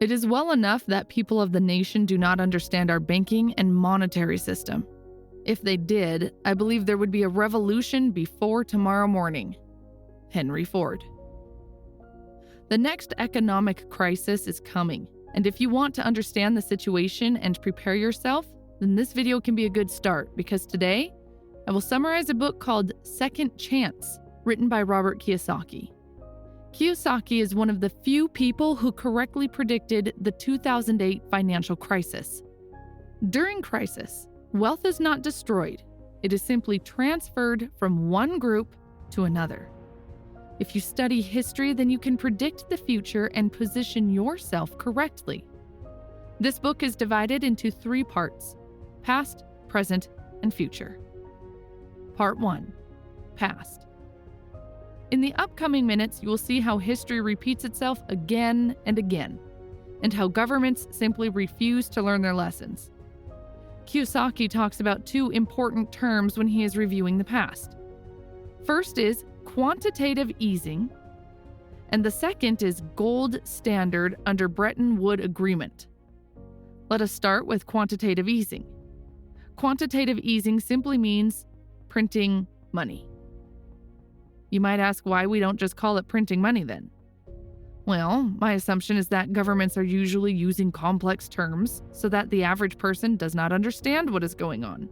It is well enough that people of the nation do not understand our banking and monetary system. If they did, I believe there would be a revolution before tomorrow morning. Henry Ford. The next economic crisis is coming, and if you want to understand the situation and prepare yourself, then this video can be a good start, because today I will summarize a book called Second Chance, written by Robert Kiyosaki. Kiyosaki is one of the few people who correctly predicted the 2008 financial crisis. During crisis, wealth is not destroyed. It is simply transferred from one group to another. If you study history, then you can predict the future and position yourself correctly. This book is divided into 3 parts: past, present, and future. Part 1. Past. In the upcoming minutes, you will see how history repeats itself again and again, and how governments simply refuse to learn their lessons. Kiyosaki talks about 2 important terms when he is reviewing the past. First is quantitative easing, and the second is gold standard under Bretton Woods Agreement. Let us start with quantitative easing. Quantitative easing simply means printing money. You might ask why we don't just call it printing money then. Well, my assumption is that governments are usually using complex terms so that the average person does not understand what is going on.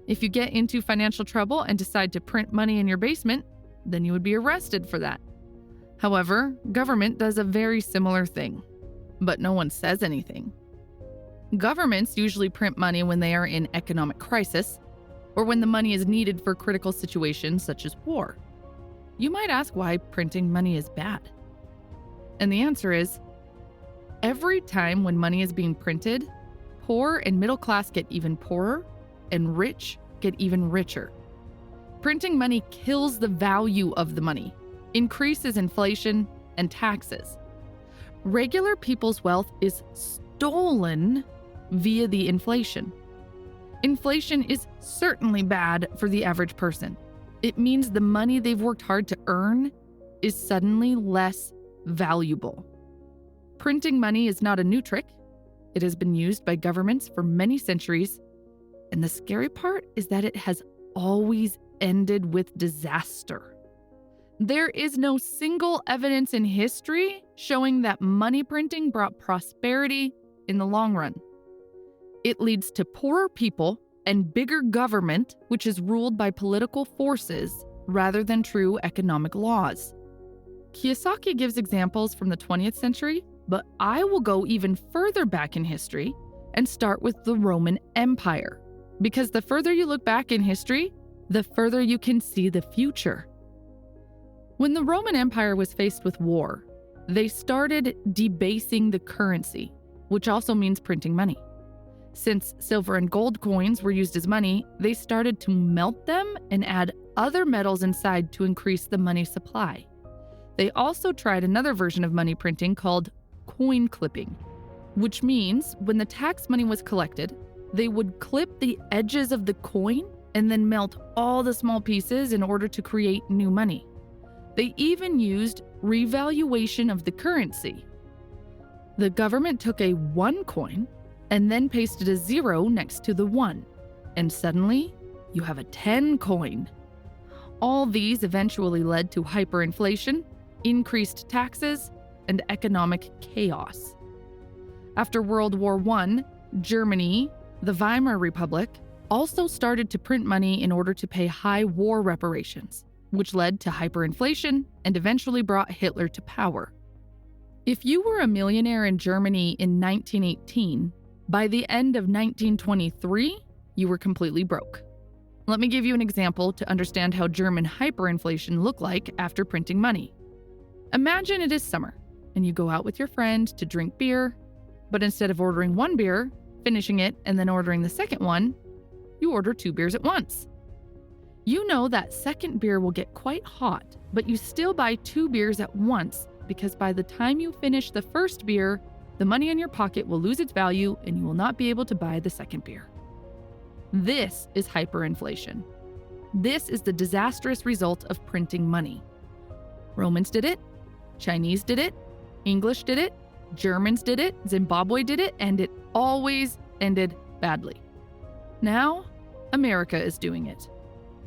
If you get into financial trouble and decide to print money in your basement, then you would be arrested for that. However, government does a very similar thing, but no one says anything. Governments usually print money when they are in economic crisis, or when the money is needed for critical situations such as war. You might ask why printing money is bad. And the answer is, every time when money is being printed, poor and middle class get even poorer, and rich get even richer. Printing money kills the value of the money, increases inflation and taxes. Regular people's wealth is stolen via the inflation. Inflation is certainly bad for the average person. It means the money they've worked hard to earn is suddenly less valuable. Printing money is not a new trick. It has been used by governments for many centuries, and the scary part is that it has always ended with disaster. There is no single evidence in history showing that money printing brought prosperity in the long run. It leads to poorer people and bigger government, which is ruled by political forces rather than true economic laws. Kiyosaki gives examples from the 20th century, but I will go even further back in history and start with the Roman Empire. Because the further you look back in history, the further you can see the future. When the Roman Empire was faced with war, they started debasing the currency, which also means printing money. Since silver and gold coins were used as money, they started to melt them and add other metals inside to increase the money supply. They also tried another version of money printing called coin clipping, which means when the tax money was collected, they would clip the edges of the coin and then melt all the small pieces in order to create new money. They even used revaluation of the currency. The government took a 1 coin and then pasted a 0 next to the 1, and suddenly you have a 10 coin. All these eventually led to hyperinflation, increased taxes, and economic chaos. After World War I, Germany, the Weimar Republic, also started to print money in order to pay high war reparations, which led to hyperinflation and eventually brought Hitler to power. If you were a millionaire in Germany in 1918, by the end of 1923, you were completely broke. Let me give you an example to understand how German hyperinflation looked like after printing money. Imagine it is summer, and you go out with your friend to drink beer, but instead of ordering 1 beer, finishing it, and then ordering the second one, you order 2 beers at once. You know that second beer will get quite hot, but you still buy 2 beers at once because by the time you finish the first beer, the money in your pocket will lose its value and you will not be able to buy the second beer. This is hyperinflation. This is the disastrous result of printing money. Romans did it, Chinese did it, English did it, Germans did it, Zimbabwe did it, and it always ended badly. Now, America is doing it.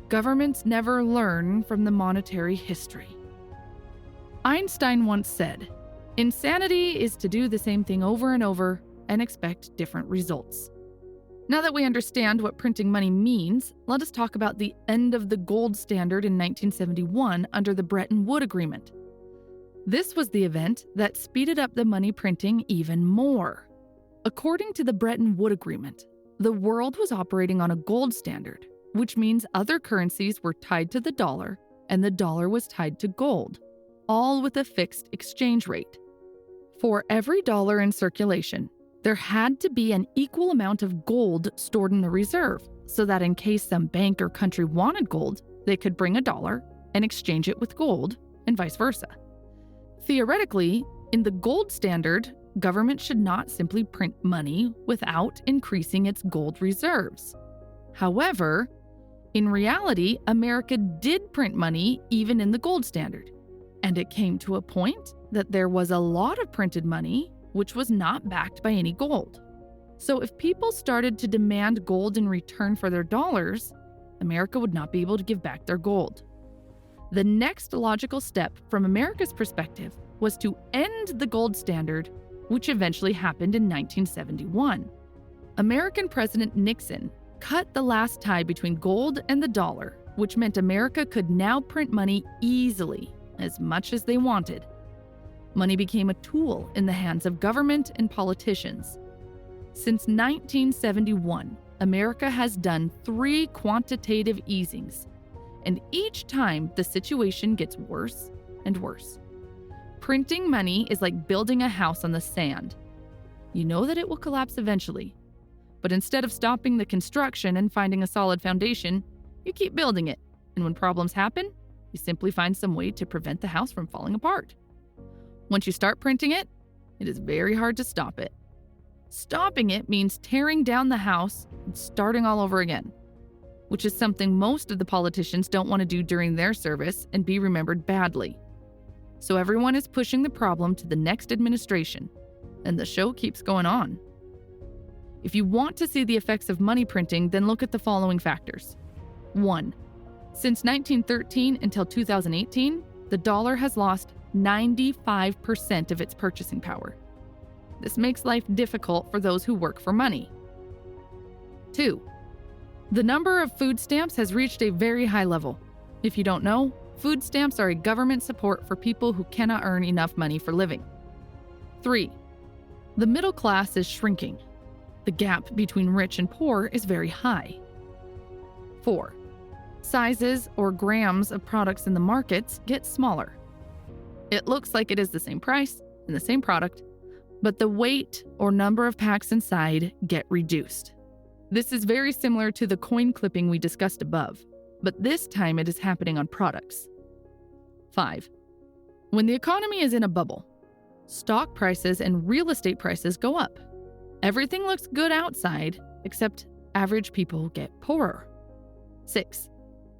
Governments never learn from the monetary history. Einstein once said, "Insanity is to do the same thing over and over and expect different results." Now that we understand what printing money means, let us talk about the end of the gold standard in 1971 under the Bretton Woods Agreement. This was the event that speeded up the money printing even more. According to the Bretton Woods Agreement, the world was operating on a gold standard, which means other currencies were tied to the dollar and the dollar was tied to gold, all with a fixed exchange rate. For every dollar in circulation, there had to be an equal amount of gold stored in the reserve so that in case some bank or country wanted gold, they could bring a dollar and exchange it with gold and vice versa. Theoretically, in the gold standard, government should not simply print money without increasing its gold reserves. However, in reality, America did print money even in the gold standard, and it came to a point that there was a lot of printed money which was not backed by any gold. So if people started to demand gold in return for their dollars, America would not be able to give back their gold. The next logical step from America's perspective was to end the gold standard, which eventually happened in 1971. American President Nixon cut the last tie between gold and the dollar, which meant America could now print money easily, as much as they wanted. Money became a tool in the hands of government and politicians. Since 1971, America has done 3 quantitative easings, and each time the situation gets worse and worse. Printing money is like building a house on the sand. You know that it will collapse eventually, but instead of stopping the construction and finding a solid foundation, you keep building it, and when problems happen, you simply find some way to prevent the house from falling apart. Once you start printing it, it is very hard to stop it. Stopping it means tearing down the house and starting all over again, which is something most of the politicians don't want to do during their service and be remembered badly. So everyone is pushing the problem to the next administration, and the show keeps going on. If you want to see the effects of money printing, then look at the following factors. 1. Since 1913 until 2018, the dollar has lost 95% of its purchasing power. This makes life difficult for those who work for money. 2. The number of food stamps has reached a very high level. If you don't know, food stamps are a government support for people who cannot earn enough money for living. 3. The middle class is shrinking. The gap between rich and poor is very high. 4. Sizes or grams of products in the markets get smaller. It looks like it is the same price and the same product, but the weight or number of packs inside get reduced. This is very similar to the coin clipping we discussed above, but this time it is happening on products. 5. When the economy is in a bubble, stock prices and real estate prices go up. Everything looks good outside, except average people get poorer. 6.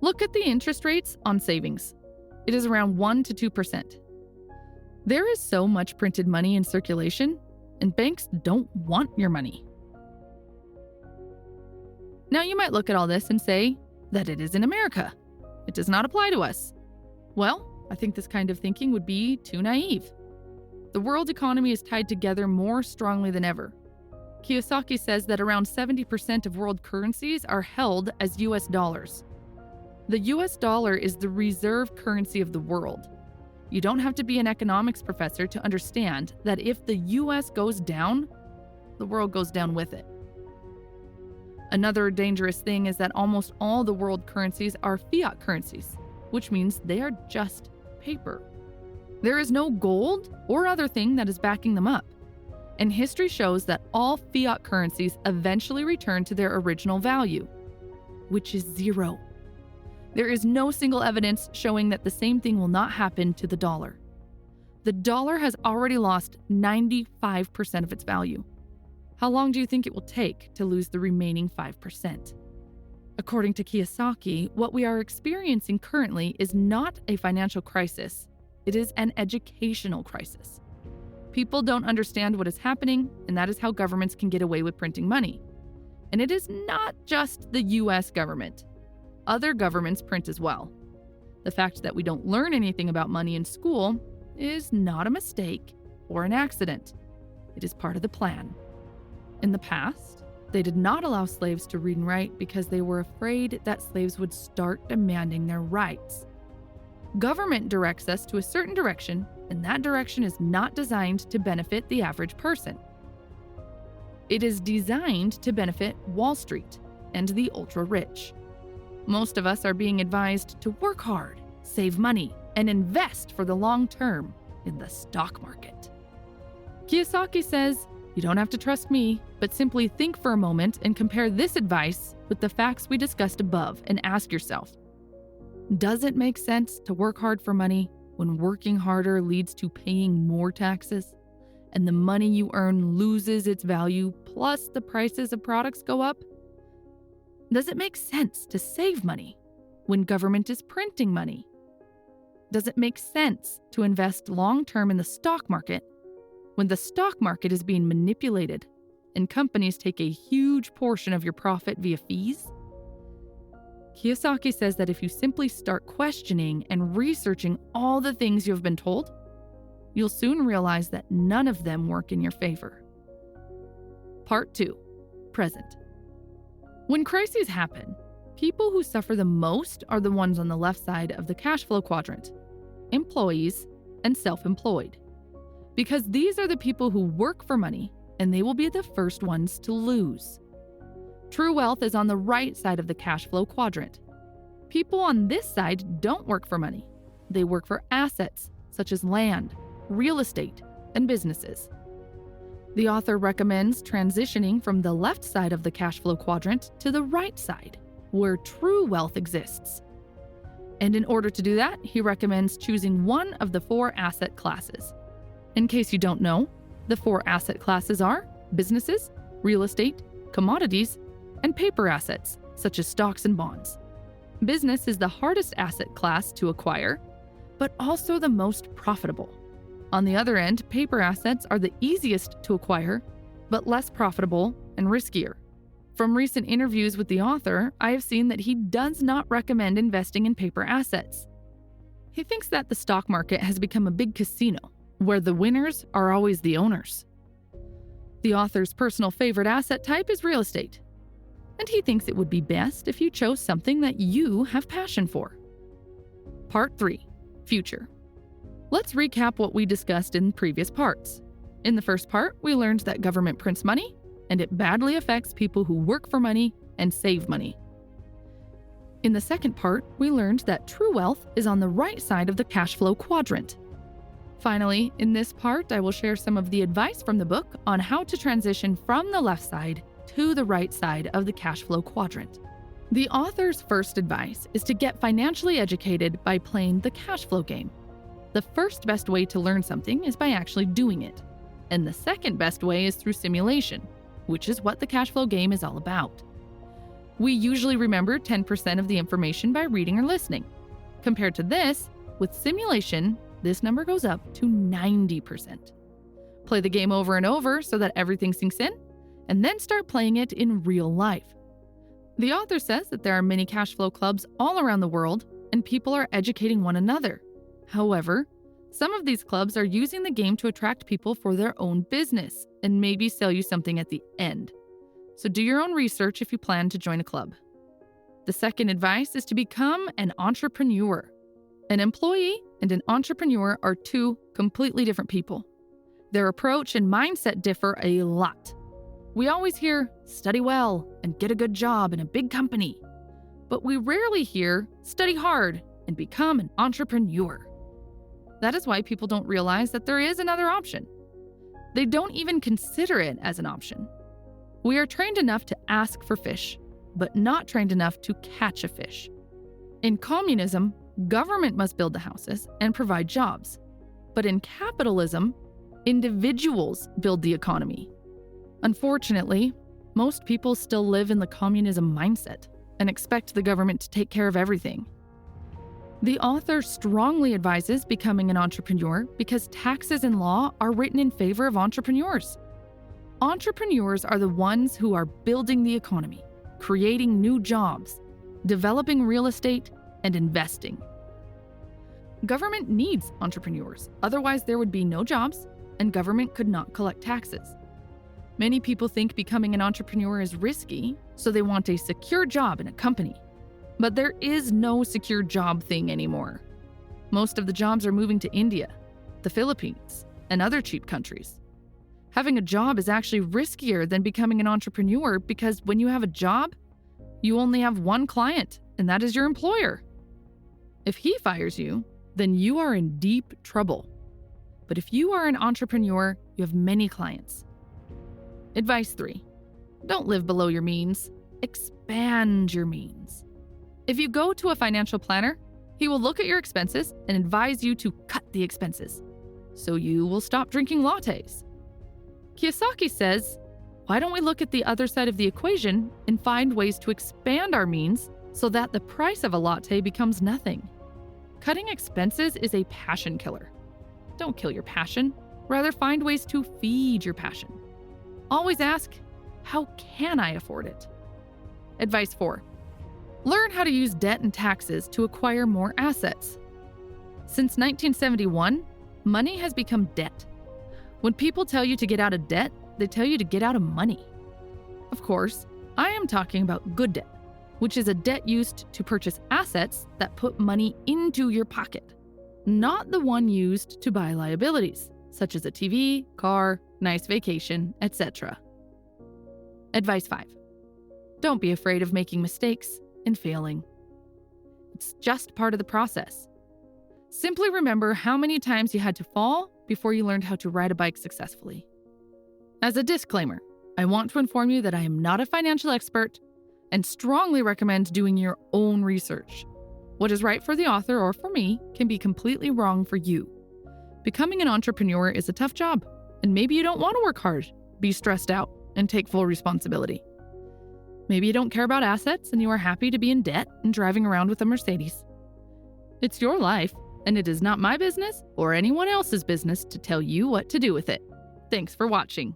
Look at the interest rates on savings. It is around 1 to 2%. There is so much printed money in circulation, and banks don't want your money. Now you might look at all this and say that it is in America. It does not apply to us. Well, I think this kind of thinking would be too naive. The world economy is tied together more strongly than ever. Kiyosaki says that around 70% of world currencies are held as US dollars. The US dollar is the reserve currency of the world. You don't have to be an economics professor to understand that if the US goes down, the world goes down with it. Another dangerous thing is that almost all the world currencies are fiat currencies, which means they are just paper. There is no gold or other thing that is backing them up. And history shows that all fiat currencies eventually return to their original value, which is zero. There is no single evidence showing that the same thing will not happen to the dollar. The dollar has already lost 95% of its value. How long do you think it will take to lose the remaining 5%? According to Kiyosaki, what we are experiencing currently is not a financial crisis. It is an educational crisis. People don't understand what is happening, and that is how governments can get away with printing money. And it is not just the US government. Other governments print as well. The fact that we don't learn anything about money in school is not a mistake or an accident. It is part of the plan. In the past, they did not allow slaves to read and write because they were afraid that slaves would start demanding their rights. Government directs us to a certain direction, and that direction is not designed to benefit the average person. It is designed to benefit Wall Street and the ultra-rich. Most of us are being advised to work hard, save money, and invest for the long term in the stock market. Kiyosaki says, "You don't have to trust me, but simply think for a moment and compare this advice with the facts we discussed above and ask yourself, does it make sense to work hard for money when working harder leads to paying more taxes and the money you earn loses its value plus the prices of products go up? Does it make sense to save money when government is printing money? Does it make sense to invest long-term in the stock market when the stock market is being manipulated and companies take a huge portion of your profit via fees?" Kiyosaki says that if you simply start questioning and researching all the things you have been told, you'll soon realize that none of them work in your favor. Part 2. Present. When crises happen, people who suffer the most are the ones on the left side of the cash flow quadrant: employees and self-employed. Because these are the people who work for money, and they will be the first ones to lose. True wealth is on the right side of the cash flow quadrant. People on this side don't work for money. They work for assets such as land, real estate, and businesses. The author recommends transitioning from the left side of the cash flow quadrant to the right side, where true wealth exists. And in order to do that, he recommends choosing one of the 4 asset classes. In case you don't know, the 4 asset classes are businesses, real estate, commodities, and paper assets, such as stocks and bonds. Business is the hardest asset class to acquire, but also the most profitable. On the other end, paper assets are the easiest to acquire, but less profitable and riskier. From recent interviews with the author, I have seen that he does not recommend investing in paper assets. He thinks that the stock market has become a big casino, where the winners are always the owners. The author's personal favorite asset type is real estate, and he thinks it would be best if you chose something that you have passion for. Part 3. Future. Let's recap what we discussed in previous parts. In the first part, we learned that government prints money, and it badly affects people who work for money and save money. In the second part, we learned that true wealth is on the right side of the cash flow quadrant. Finally, in this part, I will share some of the advice from the book on how to transition from the left side to the right side of the cash flow quadrant. The author's first advice is to get financially educated by playing the cash flow game. The first best way to learn something is by actually doing it. And the second best way is through simulation, which is what the cash flow game is all about. We usually remember 10% of the information by reading or listening. Compared to this, with simulation, this number goes up to 90%. Play the game over and over so that everything sinks in, and then start playing it in real life. The author says that there are many cash flow clubs all around the world, and people are educating one another. However, some of these clubs are using the game to attract people for their own business and maybe sell you something at the end. So do your own research if you plan to join a club. The second advice is to become an entrepreneur. An employee and an entrepreneur are 2 completely different people. Their approach and mindset differ a lot. We always hear, study well and get a good job in a big company. But we rarely hear, study hard and become an entrepreneur. That is why people don't realize that there is another option. They don't even consider it as an option. We are trained enough to ask for fish, but not trained enough to catch a fish. In communism, government must build the houses and provide jobs. But in capitalism, individuals build the economy. Unfortunately, most people still live in the communism mindset and expect the government to take care of everything. The author strongly advises becoming an entrepreneur because taxes and law are written in favor of entrepreneurs. Entrepreneurs are the ones who are building the economy, creating new jobs, developing real estate, and investing. Government needs entrepreneurs, otherwise there would be no jobs and government could not collect taxes. Many people think becoming an entrepreneur is risky, so they want a secure job in a company. But there is no secure job thing anymore. Most of the jobs are moving to India, the Philippines, and other cheap countries. Having a job is actually riskier than becoming an entrepreneur because when you have a job, you only have one client, and that is your employer. If he fires you, then you are in deep trouble. But if you are an entrepreneur, you have many clients. Advice 3. Don't live below your means. Expand your means. If you go to a financial planner, he will look at your expenses and advise you to cut the expenses, so you will stop drinking lattes. Kiyosaki says, why don't we look at the other side of the equation and find ways to expand our means so that the price of a latte becomes nothing? Cutting expenses is a passion killer. Don't kill your passion. Rather, find ways to feed your passion. Always ask, how can I afford it? Advice 4. Learn how to use debt and taxes to acquire more assets. Since 1971, money has become debt. When people tell you to get out of debt, they tell you to get out of money. Of course, I am talking about good debt, which is a debt used to purchase assets that put money into your pocket, not the one used to buy liabilities, such as a TV, car, nice vacation, etc. Advice 5. Don't be afraid of making mistakes and failing. It's just part of the process. Simply remember how many times you had to fall before you learned how to ride a bike successfully. As a disclaimer, I want to inform you that I am not a financial expert and strongly recommend doing your own research. What is right for the author or for me can be completely wrong for you. Becoming an entrepreneur is a tough job, and maybe you don't want to work hard, be stressed out, and take full responsibility. Maybe you don't care about assets and you are happy to be in debt and driving around with a Mercedes. It's your life, and it is not my business or anyone else's business to tell you what to do with it. Thanks for watching.